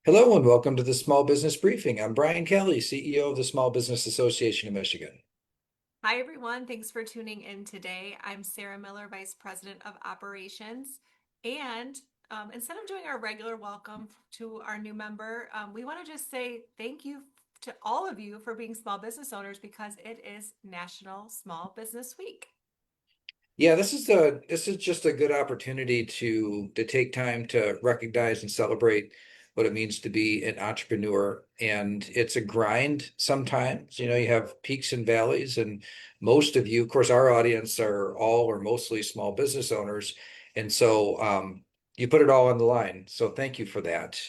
Hello and welcome to the Small Business Briefing. I'm Brian Calley, CEO of the Small Business Association of Michigan. Hi, everyone. Thanks for tuning in today. I'm Sarah Miller, Vice President of Operations. And instead of doing our regular welcome to our new member, we want to just say thank you to all of you for being small business owners because it is National Small Business Week. Yeah, this is just a good opportunity to take time to recognize and celebrate what it means to be an entrepreneur. And it's a grind sometimes. You have peaks and valleys, and most of you, of course, our audience are all or mostly small business owners. And so you put it all on the line. So thank you for that.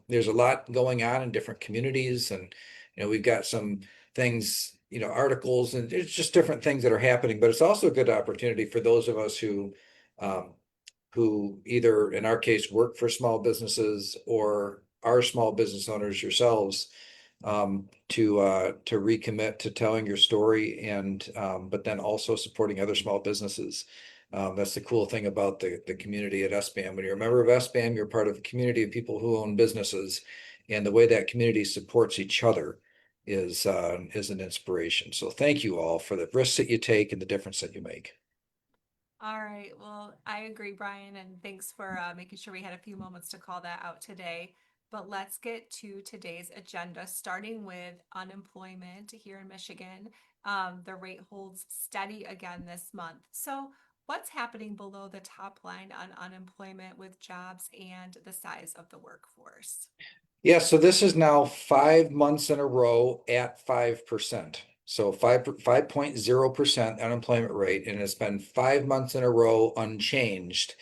There's a lot going on in different communities, and we've got some things, articles, and it's just different things that are happening. But it's also a good opportunity for those of us um, who either, in our case, work for small businesses or are small business owners yourselves, to recommit to telling your story and but then also supporting other small businesses. That's the cool thing about the community at SBAM. When you're a member of SBAM, you're part of a community of people who own businesses, and the way that community supports each other is an inspiration. So thank you all for the risks that you take and the difference that you make. All right. Well, I agree, Brian, and thanks for making sure we had a few moments to call that out today. But let's get to today's agenda, starting with unemployment here in Michigan. The rate holds steady again this month. So, what's happening below the top line on unemployment with jobs and the size of the workforce? Yeah, so this is now 5 months in a row at 5%. So 5.0% unemployment rate, and it's been 5 months in a row unchanged.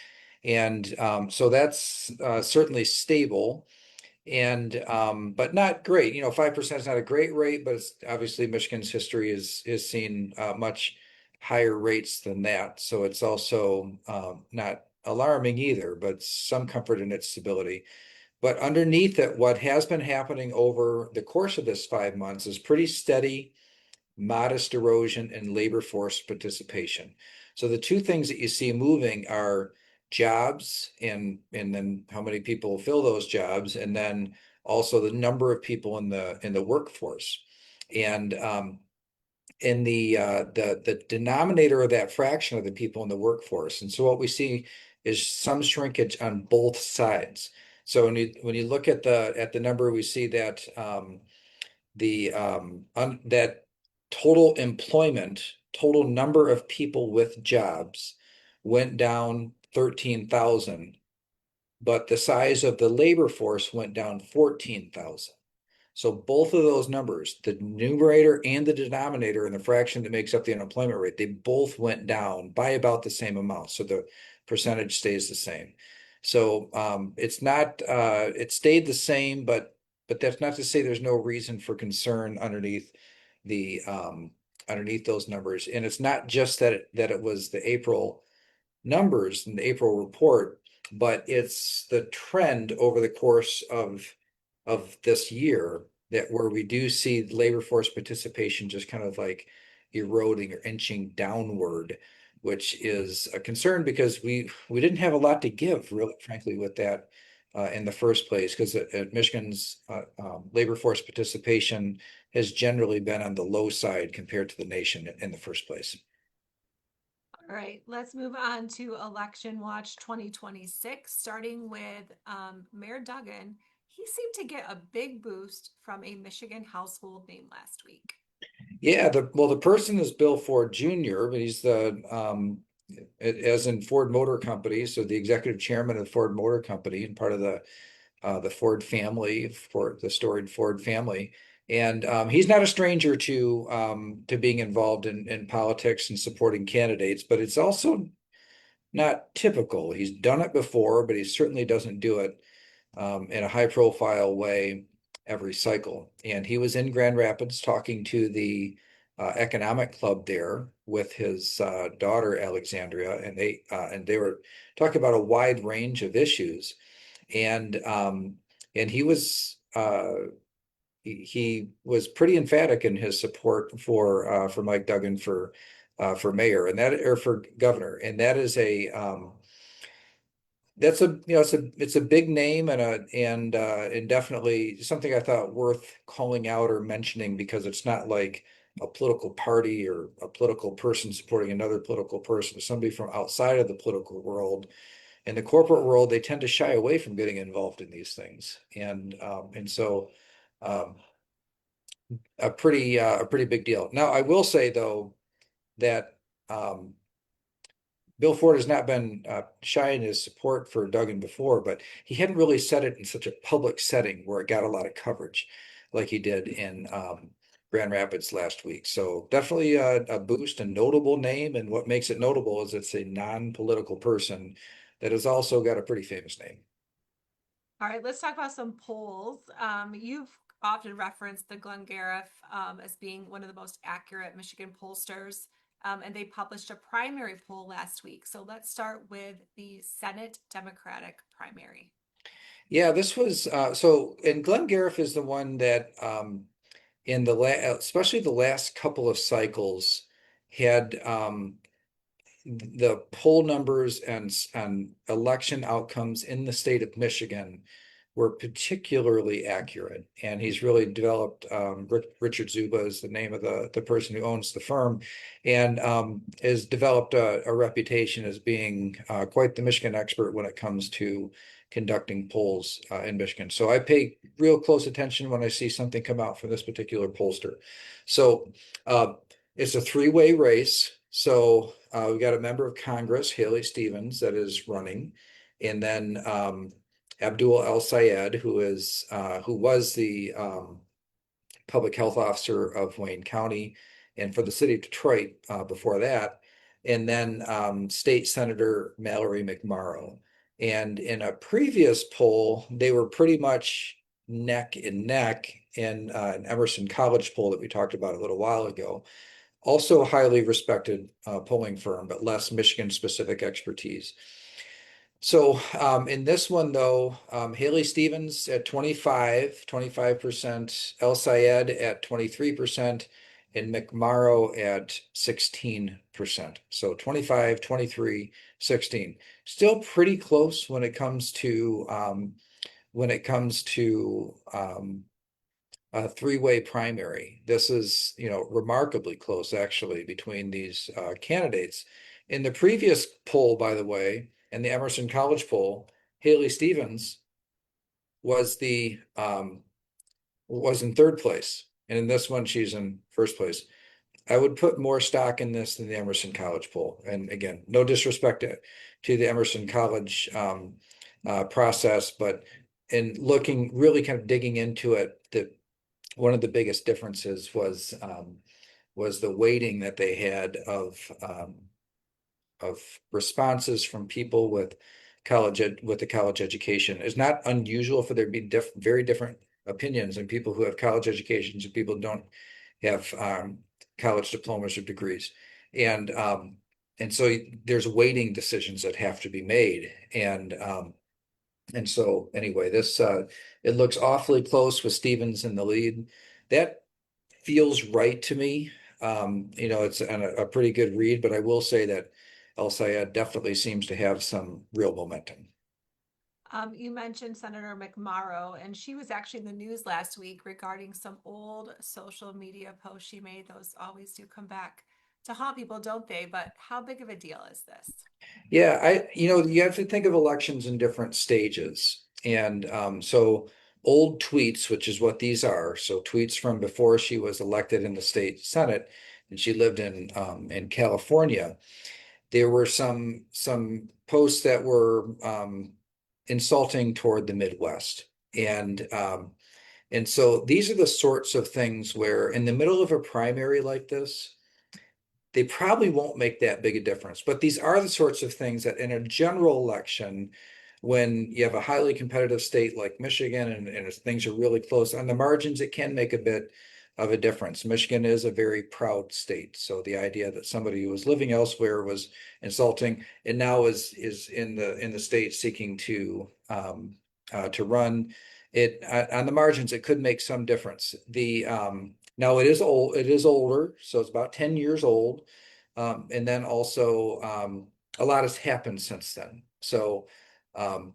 And so that's certainly stable, and but not great. 5% is not a great rate, but it's obviously Michigan's history is seen much higher rates than that. So it's also not alarming either, but some comfort in its stability. But underneath it, what has been happening over the course of this 5 months is pretty steady, modest erosion in labor force participation. So the two things that you see moving are jobs and then how many people fill those jobs, and then also the number of people in the workforce. And in the denominator of that fraction of the people in the workforce. And so what we see is some shrinkage on both sides. So when you look at the number, we see that that total employment, total number of people with jobs went down 13,000, but the size of the labor force went down 14,000. So both of those numbers, the numerator and the denominator, and the fraction that makes up the unemployment rate, they both went down by about the same amount. So the percentage stays the same. So it's not it stayed the same, but that's not to say there's no reason for concern the underneath those numbers. And it's not just that it was the April numbers in the April report, but it's the trend over the course of this year, that where we do see labor force participation just kind of like eroding or inching downward, which is a concern because we didn't have a lot to give, really, frankly, with that in the first place, because at Michigan's labor force participation has generally been on the low side compared to the nation in the first place. All right, let's move on to Election Watch 2026, starting with Mayor Duggan. He seemed to get a big boost from a Michigan household name last week. Yeah, the person is Bill Ford Jr., but he's as in Ford Motor Company, so the executive chairman of the Ford Motor Company and part of the Ford family, for the storied Ford family. And he's not a stranger to being involved in politics and supporting candidates, but it's also not typical. He's done it before, but he certainly doesn't do it in a high profile way every cycle. And he was in Grand Rapids talking to the economic club there with his daughter Alexandria, and they were talking about a wide range of issues. And he he was pretty emphatic in his support for Mike Duggan for mayor, and that, or for governor, and that is that's a it's a big name and and definitely something I thought worth calling out or mentioning because it's not like a political party or a political person supporting another political person, somebody from outside of the political world. In the corporate world, they tend to shy away from getting involved in these things, and so um, a pretty big deal. Now, I will say though that um, Bill Ford has not been shy in his support for Duggan before, but he hadn't really said it in such a public setting where it got a lot of coverage like he did in Grand Rapids last week. So definitely a boost and notable name. And what makes it notable is it's a non-political person that has also got a pretty famous name. All right, let's talk about some polls. You've often referenced the Glengarriff as being one of the most accurate Michigan pollsters, and they published a primary poll last week. So let's start with the Senate Democratic primary. Yeah, this was so, and Glenn Gariff is the one that in the especially the last couple of cycles had the poll numbers and election outcomes in the state of Michigan were particularly accurate. And he's really developed, Richard Zuba is the name of the person who owns the firm, and has developed a reputation as being quite the Michigan expert when it comes to conducting polls in Michigan. So I pay real close attention when I see something come out from this particular pollster. So uh, it's a three-way race. So we've got a member of Congress, Haley Stevens, that is running, and then Abdul El Sayed, who was the public health officer of Wayne County and for the city of Detroit before that, and then State Senator Mallory McMorrow. And in a previous poll, they were pretty much neck and neck in an Emerson College poll that we talked about a little while ago. Also a highly respected polling firm, but less Michigan specific expertise. So in this one, though, Haley Stevens at 25%, El Sayed at 23%, and McMorrow at 16%. So 25, 23, 16. Still pretty close when it comes to a three-way primary. This is, remarkably close actually between these candidates. In the previous poll, by the way, in the Emerson College poll, Haley Stevens was the was in third place, and in this one, she's in first place. I would put more stock in this than the Emerson College poll. And again, no disrespect to the Emerson College process, but in looking really kind of digging into it, one of the biggest differences was the weighting that they had of responses from people with with the college education. Is not unusual for there to be very different opinions in people who have college educations and people who don't have college diplomas or degrees, and um, and so there's weighting decisions that have to be made, and so anyway, this it looks awfully close with Stevens in the lead. That feels right to me. It's a pretty good read, but I will say that El Sayed definitely seems to have some real momentum. You mentioned Senator McMorrow, and she was actually in the news last week regarding some old social media posts she made. Those always do come back to haunt people, don't they? But how big of a deal is this? Yeah, you have to think of elections in different stages. And so old tweets, which is what these are, so tweets from before she was elected in the state Senate, and she lived in California. There were some posts that were insulting toward the Midwest. And so these are the sorts of things where in the middle of a primary like this, they probably won't make that big a difference. But these are the sorts of things that in a general election, when you have a highly competitive state like Michigan and things are really close on the margins, it can make a bit of a difference. Michigan is a very proud state. So the idea that somebody who was living elsewhere was insulting and now is in the state seeking to run it on the margins, it could make some difference. The Now it is old, it is older, so it's about 10 years old. And then also a lot has happened since then. So Um,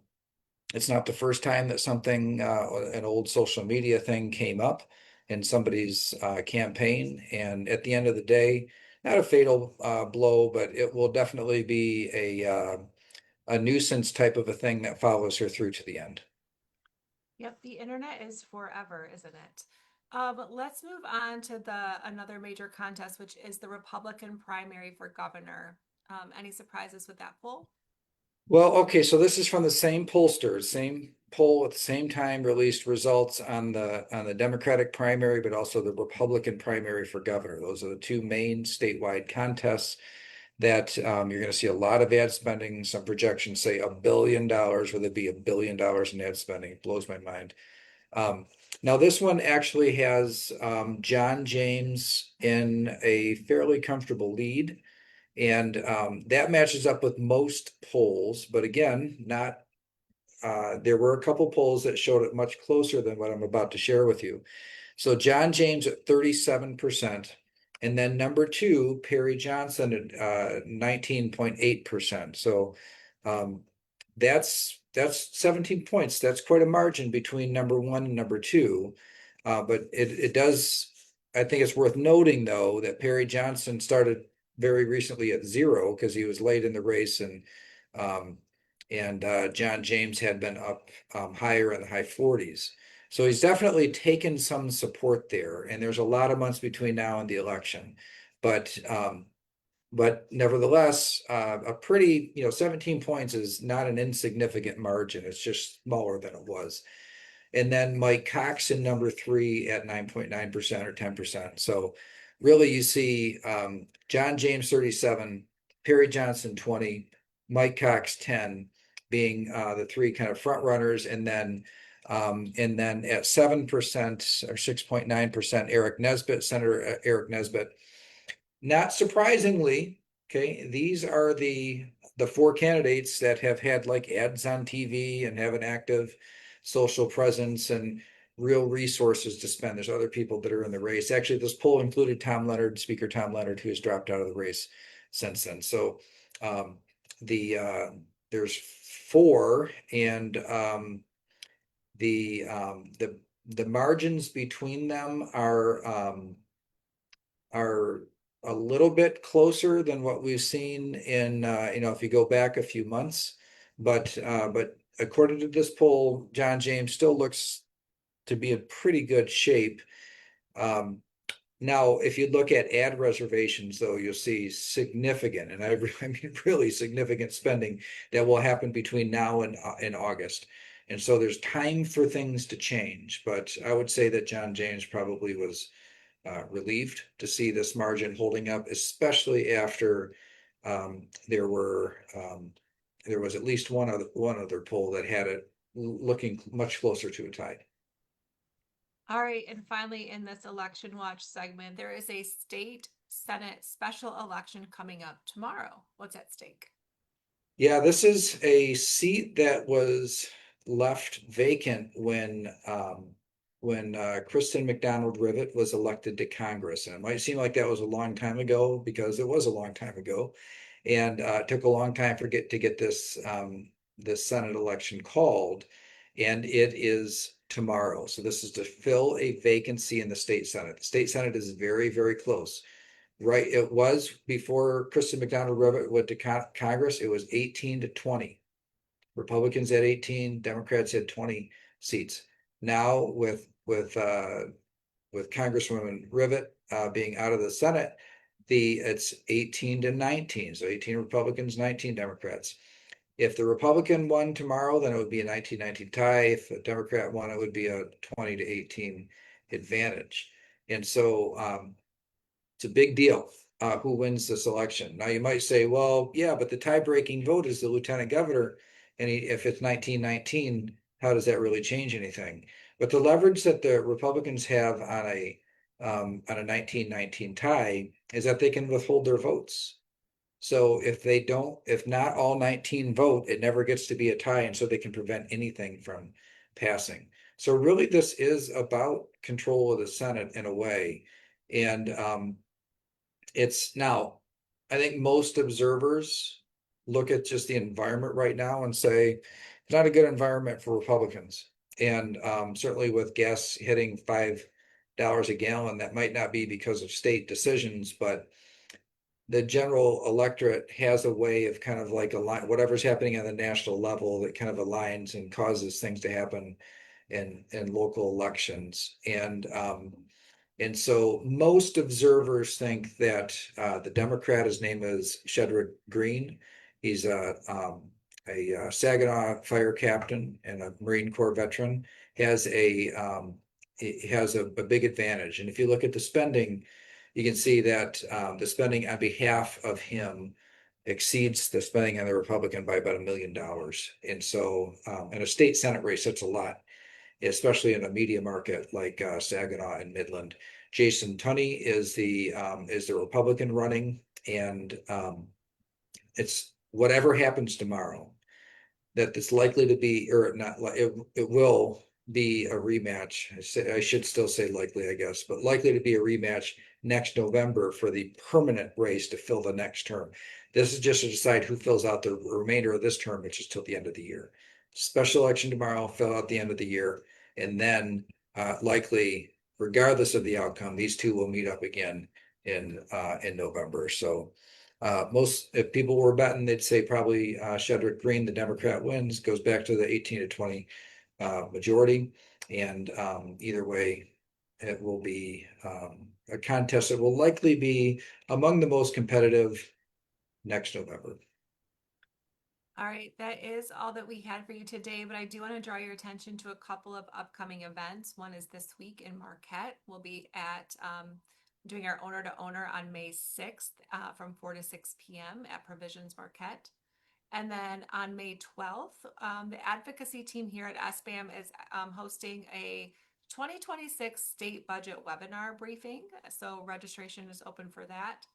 it's not the first time that something, an old social media thing came up in somebody's campaign. And at the end of the day, not a fatal blow, but it will definitely be a nuisance type of a thing that follows her through to the end. Yep, the internet is forever, isn't it? But let's move on to the another major contest, which is the Republican primary for governor. Any surprises with that poll? Well, okay, so this is from the same pollster, same poll at the same time released results on the Democratic primary, but also the Republican primary for governor. Those are the two main statewide contests that you're going to see a lot of ad spending. Some projections say $1 billion. Will it be $1 billion in ad spending? It blows my mind. Um, Now, this one actually has John James in a fairly comfortable lead. And that matches up with most polls, but again, not there were a couple polls that showed it much closer than what I'm about to share with you. So John James at 37%, and then number two, Perry Johnson at 19.8%. So um, that's 17 points. That's quite a margin between number one and number two. But it does, I think it's worth noting though that Perry Johnson started very recently at zero because he was late in the race, um, and John James had been up higher in the high 40s. So he's definitely taken some support there, and there's a lot of months between now and the election. But nevertheless, a pretty, 17 points is not an insignificant margin. It's just smaller than it was. And then Mike Cox in number three at 9.9% or 10%. So really you see John James 37, Perry Johnson 20, Mike Cox 10 being the three kind of front runners. And then at 7% or 6.9%, Eric Nesbitt, Senator Eric Nesbitt. Not surprisingly, okay, these are the four candidates that have had like ads on TV and have an active social presence and real resources to spend. There's other people that are in the race. Actually, this poll included Tom Leonard, Speaker Tom Leonard, who has dropped out of the race since then. So um, the there's four, and the margins between them are a little bit closer than what we've seen in if you go back a few months. But according to this poll, John James still looks to be in pretty good shape. Um, Now, if you look at ad reservations, though, you'll see significant, and I mean really significant spending that will happen between now and in August. And so there's time for things to change. But I would say that John James probably was relieved to see this margin holding up, especially after um, there were there was at least one other poll that had it looking much closer to a tie. All right, and finally, in this election watch segment, there is a state Senate special election coming up tomorrow. What's at stake? Yeah, this is a seat that was left vacant when Kristen McDonald Rivet was elected to Congress. And it might seem like that was a long time ago because it was a long time ago. And it took a long time to get this Senate election called. And it is tomorrow. So this is to fill a vacancy in the state Senate. The state Senate is very, very close. Right, it was before Kristen McDonald went to Congress, it was 18 to 20. Republicans had 18, Democrats had 20 seats. Now with Congresswoman Rivet being out of the Senate, it's 18 to 19. So 18 Republicans, 19 Democrats. If the Republican won tomorrow, then it would be a 19-19 tie. If the Democrat won, it would be a 20 to 18 advantage. And so it's a big deal who wins this election. Now you might say, well, yeah, but the tie-breaking vote is the lieutenant governor, and if it's 19-19, how does that really change anything? But the leverage that the Republicans have on a 19-19 tie is that they can withhold their votes. So if not all 19 vote, it never gets to be a tie, and so they can prevent anything from passing. So really, this is about control of the Senate in a way. And it's now, I think most observers look at just the environment right now and say it's not a good environment for Republicans. And certainly with gas hitting $5 a gallon, that might not be because of state decisions, but the general electorate has a way of kind of like align whatever's happening on the national level that kind of aligns and causes things to happen in local elections. And so most observers think that the Democrat, his name is Shedrick Green. He's a Saginaw fire captain and a Marine Corps veteran. Has he has a big advantage. And if you look at the spending, you can see that the spending on behalf of him exceeds the spending on the Republican by about $1 million. And so, in a state Senate race, that's a lot, especially in a media market like Saginaw and Midland. Jason Tunney is the Republican running, and it's whatever happens tomorrow that it's likely to be, or not, it will be a rematch. I should still say likely, I guess, but likely to be a rematch next November for the permanent race to fill the next term. This is just to decide who fills out the remainder of this term, which is till the end of the year. Special election tomorrow, fill out the end of the year, and then likely, regardless of the outcome, these two will meet up again in November. So most if people were betting, they'd say probably Shedrick Green, the Democrat, wins, goes back to the 18 to 20 majority, and either way, it will be a contest that will likely be among the most competitive next November. All right, that is all that we had for you today, but I do want to draw your attention to a couple of upcoming events. One is this week in Marquette. We'll be at doing our owner to owner on May 6th from 4 to 6 p.m. at Provisions Marquette. And then on May 12th, the advocacy team here at SBAM is hosting a 2026 state budget webinar briefing. So registration is open for that.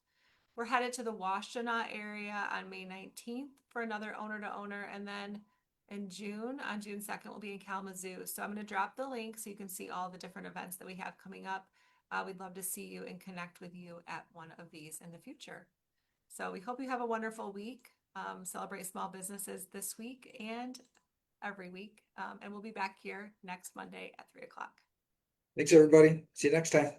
We're headed to the Washtenaw area on May 19th for another owner to owner. And then in June, on June 2nd, we'll be in Kalamazoo. So I'm going to drop the link so you can see all the different events that we have coming up. We'd love to see you and connect with you at one of these in the future. So we hope you have a wonderful week. Celebrate small businesses this week and every week. And we'll be back here next Monday at 3 o'clock. Thanks, everybody. See you next time.